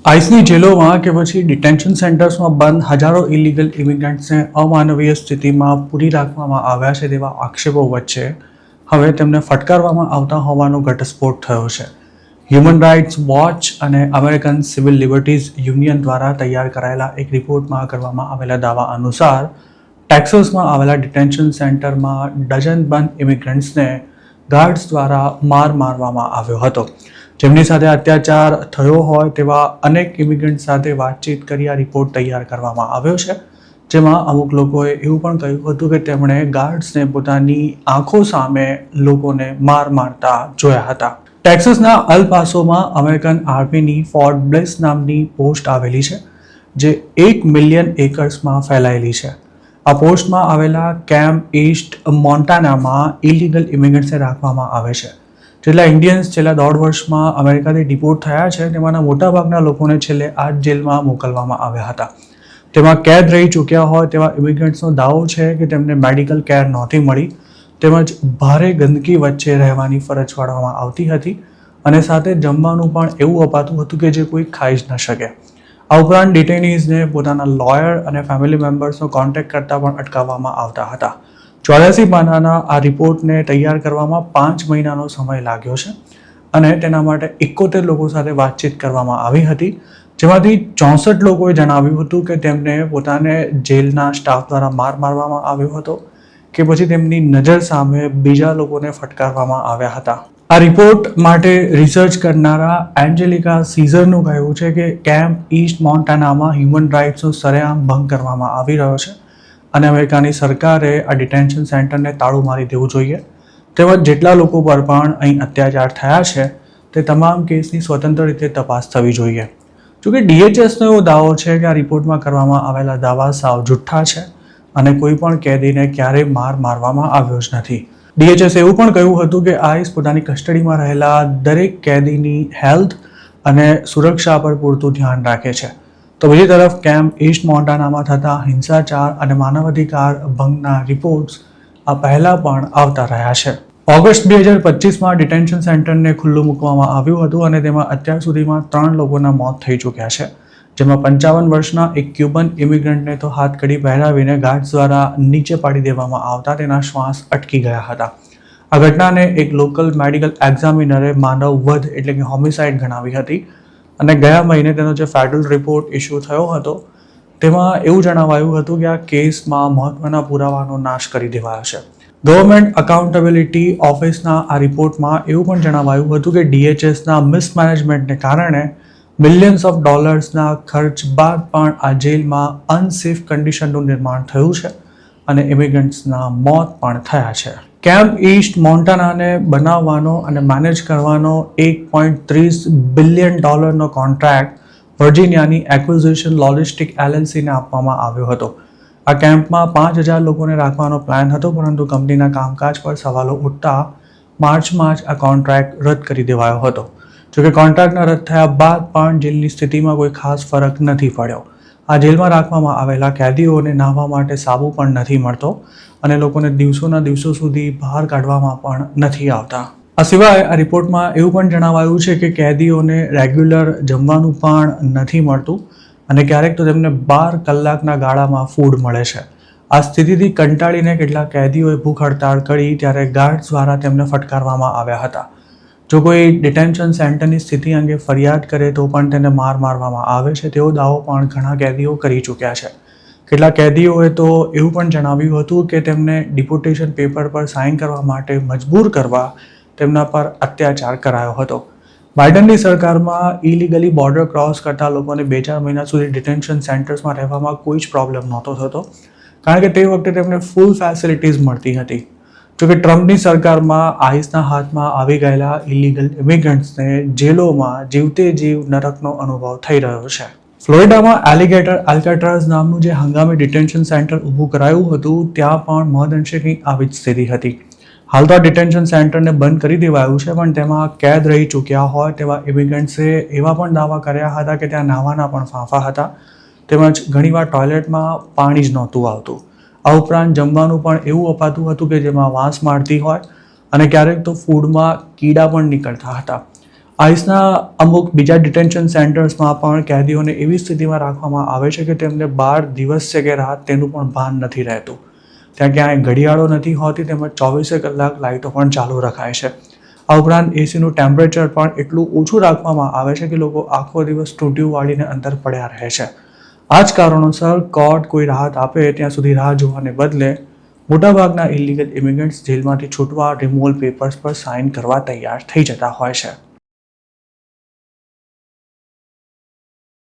આઈસની જેલોમાં કે પછી ડિટેન્શન સેન્ટર્સમાં બંધ હજારો ઇલીગલ ઇમિગ્રન્ટ્સને અમાનવીય સ્થિતિમાં પૂરી રાખવામાં આવ્યા છે તેવા આક્ષેપો વચ્ચે હવે તેમને ફટકારવામાં આવતા હોવાનો ઘટસ્ફોટ થયો છે. હ્યુમન રાઇટ્સ વોચ અને અમેરિકન સિવિલ લિબર્ટીઝ યુનિયન દ્વારા તૈયાર કરાયેલા એક રિપોર્ટમાં કરવામાં આવેલા દાવા અનુસાર ટેક્સાસમાં આવેલા ડિટેન્શન સેન્ટરમાં ડઝન બંધ ઇમિગ્રન્ટ્સને ગાર્ડ્સ દ્વારા મારવામાં આવ્યો હતો, જેમની સાથે અત્યાચાર થયો હોય તેવા અનેક ઇમિગ્રન્ટ સાથે વાતચીત કરી આ રિપોર્ટ તૈયાર કરવામાં આવ્યો છે, જેમાં અમુક લોકોએ એવું પણ કહ્યું હતું કે તેમણે ગાર્ડ્સને પોતાની આંખો સામે લોકોને મારતા જોયા હતા. ટેક્સાસના અલ પાસોમાં અમેરિકન આર્મીની ફોર્ટ બ્લેસ નામની પોસ્ટ આવેલી છે, જે 1 મિલિયન એકર્સમાં ફેલાયેલી છે. આ પોસ્ટમાં આવેલા કેમ્પ ઈસ્ટ મોન્ટાનામાં ઇલીગલ ઇમિગ્રન્ટ્સને રાખવામાં આવે છે. જેટલા ઇન્ડિયન્સ છેલ્લા 1.5 વર્ષમાં અમેરિકાથી ડિપોર્ટ થયા છે તેમાંના મોટાભાગના લોકોને છેલ્લે આ જેલમાં મોકલવામાં આવ્યા હતા. તેમાં કેદ રહી ચૂક્યા હોય તેવા ઇમિગ્રન્ટ્સનો દાવો છે કે તેમને મેડિકલ કેર નહોતી મળી, તેમજ ભારે ગંદકી વચ્ચે રહેવાની ફરજ પાડવામાં આવતી હતી અને સાથે જમવાનું પણ એવું અપાતું હતું કે જે કોઈ ખાઈ જ ન શકે. આ ઉપરાંત ડિટેનીઝને પોતાના લોયર અને ફેમિલી મેમ્બર્સનો કોન્ટેક્ટ કરતા પણ અટકાવવામાં આવતા હતા. 84 પાનાના આ રિપોર્ટને તૈયાર કરવામાં 5 મહિનાનો સમય લાગ્યો છે અને તેના માટે 71 લોકો સાથે વાતચીત કરવામાં આવી હતી, જેમાંથી 64 લોકોએ જણાવ્યું હતું કે તેમને પોતાને જેલના સ્ટાફ દ્વારા મારવામાં આવ્યો હતો કે પછી તેમની નજર સામે બીજા લોકોને ફટકારવામાં આવ્યા હતા. આ રિપોર્ટ માટે રિસર્ચ કરનારા એન્જેલિકા સીઝરનું કહેવું છે કે કેમ્પ ઈસ્ટ મોન્ટાનામાં હ્યુમન રાઇટ્સનો સરેઆમ ભંગ કરવામાં આવી રહ્યો છે અને અમેરિકાની સરકારે આ ડિટેન્શન સેન્ટરને તાળું મારી દેવું જોઈએ, તેમજ જેટલા લોકો પર પણ અહીં અત્યાચાર થયા છે તે તમામ કેસની સ્વતંત્ર રીતે તપાસ થવી જોઈએ. જોકે DHSનો એવો દાવો છે કે આ રિપોર્ટમાં કરવામાં આવેલા દાવા સાવ જુઠ્ઠા છે અને કોઈ પણ કેદીને ક્યારેય મારવામાં આવ્યો જ નથી. DHS એવું પણ કહ્યું હતું કે આઈસ પોતાની કસ્ટડીમાં રહેલા દરેક કેદીની હેલ્થ અને સુરક્ષા પર પૂરતું ધ્યાન રાખે છે. તો બીજી તરફ કેમ્પ ઈસ્ટ મોન્ટાનામાં થતા હિંસાચાર અને માનવાધિકાર ભંગના રિપોર્ટ્સ આ પહેલાં પણ આવતા રહ્યા છે. ઓગસ્ટ 2025માં ડિટેન્શન સેન્ટરને ખુલ્લું મૂકવામાં આવ્યું હતું અને તેમાં અત્યાર સુધીમાં 3 લોકોના મોત થઈ ચૂક્યા છે, જેમાં 55 વર્ષના એક ક્યુબન ઇમિગ્રન્ટને તો હાથકડી પહેરાવીને ગાર્ડ્સ દ્વારા નીચે પાડી દેવામાં આવતા તેના શ્વાસ અટકી ગયા હતા. આ ઘટનાને એક લોકલ મેડિકલ એક્ઝામિનરે માનવ વધ એટલે કે હોમિસાઇડ ગણાવી હતી અને ગયા મહિને તેનો જે ફેડરલ રિપોર્ટ ઇસ્યુ થયો હતો તેમાં એવું જણાવાયું હતું કે આ કેસમાં મહત્વના પુરાવાનો નાશ કરી દેવાયો છે. ગવર્મેન્ટ અકાઉન્ટેબિલિટી ઓફિસના આ રિપોર્ટમાં એવું પણ જણાવાયું હતું કે DHSના મિસમેનેજમેન્ટને કારણે મિલિયન્સ ઓફ ડોલર્સના ખર્ચ બાદ પણ આ જેલમાં અનસેફ કન્ડિશનનું નિર્માણ થયું છે અને ઇમિગ્રન્ટ્સના મોત પણ થયા છે. કેમ્પ ઈસ્ટ મોન્ટાનાને બનાવવાનો અને મેનેજ કરવાનો $1.30 બિલિયન કોન્ટ્રાક્ટ વર્જિનિયાની એક્વિઝિશન લોજિસ્ટિક LLCને આપવામાં આવ્યો હતો. આ કેમ્પમાં 5,000 લોકોને રાખવાનો પ્લાન હતો, પરંતુ કંપનીના કામકાજ પર સવાલો ઉઠતા માર્ચમાં જ આ કોન્ટ્રાક્ટ રદ કરી દેવાયો હતો. જોકે કોન્ટ્રાક્ટના રદ થયા બાદ પણ જેલની સ્થિતિમાં કોઈ ખાસ ફરક નથી પડ્યો. આ જેલમાં રાખવામાં આવેલા કેદીઓને નહાવા માટે સાબુ પણ નથી મળતો અને લોકોને દિવસોના દિવસો સુધી બહાર કાઢવામાં પણ નથી આવતા. આ સિવાય આ રિપોર્ટમાં એવું પણ જણાવાયું છે કે કેદીઓને રેગ્યુલર જમવાનું પણ નથી મળતું અને ક્યારેક તો તેમને 12 કલાકના ગાળામાં ફૂડ મળે છે. આ સ્થિતિથી કંટાળીને કેટલાક કેદીઓએ ભૂખ હડતાળ કરી ત્યારે ગાર્ડ્સ દ્વારા તેમને ફટકારવામાં આવ્યા હતા. જો કોઈ ડિટેન્શન સેન્ટરની સ્થિતિ અંગે ફરિયાદ કરે તો પણ તેને મારવામાં આવે છે તેવો દાવો પણ ઘણા કેદીઓ કરી ચૂક્યા છે. કેટલાક કેદીઓએ તો એવું પણ જણાવ્યું હતું કે તેમને ડિપોર્ટેશન પેપર પર સાઇન કરવા માટે મજબૂર કરવા તેમના પર અત્યાચાર કરાયો હતો. બાઇડનની સરકારમાં ઇલીગલી બોર્ડર ક્રોસ કરતા લોકોને 2-4 મહિના સુધી ડિટેન્શન સેન્ટર્સમાં રહેવામાં કોઈ જ પ્રોબ્લેમ નહોતો થતો, કારણ કે તે વખતે તેમને ફૂલ ફેસિલિટીઝ મળતી હતી. જોકે ટ્રમ્પની સરકારમાં આઈસના હાથમાં આવી ગયેલા ઇલીગલ ઇમિગ્રન્ટ્સને જેલોમાં જીવતે જીવ નરકનો અનુભવ થઈ રહ્યો છે. ફ્લોરિડામાં એલિગેટર આલ્કાટ્રાઝ નામનું જે હંગામી ડિટેન્શન સેન્ટર ઊભું કરાયું હતું ત્યાં પણ મહદઅંશે કંઈક આવી જ સ્થિતિ હતી. હાલ તો આ ડિટેન્શન સેન્ટરને બંધ કરી દેવાયું છે, પણ તેમાં કેદ રહી ચૂક્યા હોય તેવા ઇમિગ્રન્ટ્સે એવા પણ દાવા કર્યા હતા કે ત્યાં નાહવાના પણ ફાંફા હતા, તેમજ ઘણીવાર ટોયલેટમાં પાણી જ નહોતું આવતું. આ ઉપરાંત જમવાનું પણ એવું અપાતું હતું કે જેમાં વાસ મારતી હોય અને ક્યારેક તો ફૂડમાં કીડા પણ નીકળતા હતા. આઈસના અમુક બીજા ડિટેન્શન સેન્ટર્સમાં પણ કેદીઓને એવી સ્થિતિમાં રાખવામાં આવે છે કે તેમને 12 દિવસ છે કે રાત તેનું પણ ભાન નથી રહેતું. ત્યાં ક્યાંય ઘડિયાળો નથી હોતી, તેમજ 24 કલાક લાઇટો પણ ચાલુ રખાય છે. આ ઉપરાંત એસીનું ટેમ્પરેચર પણ એટલું ઓછું રાખવામાં આવે છે કે લોકો આખો દિવસ ટૂંટિયું વાળીને અંદર પડ્યા રહે છે. આ જ કારણોસર કોર્ટ કોઈ રાહત આપે ત્યાં સુધી રાહ જોવાને બદલે મોટાભાગના ઇલીગલ ઇમિગ્રન્ટ્સ જેલમાંથી છૂટવા રિમૂવલ પેપર્સ પર સાઇન કરવા તૈયાર થઈ જતા હોય છે.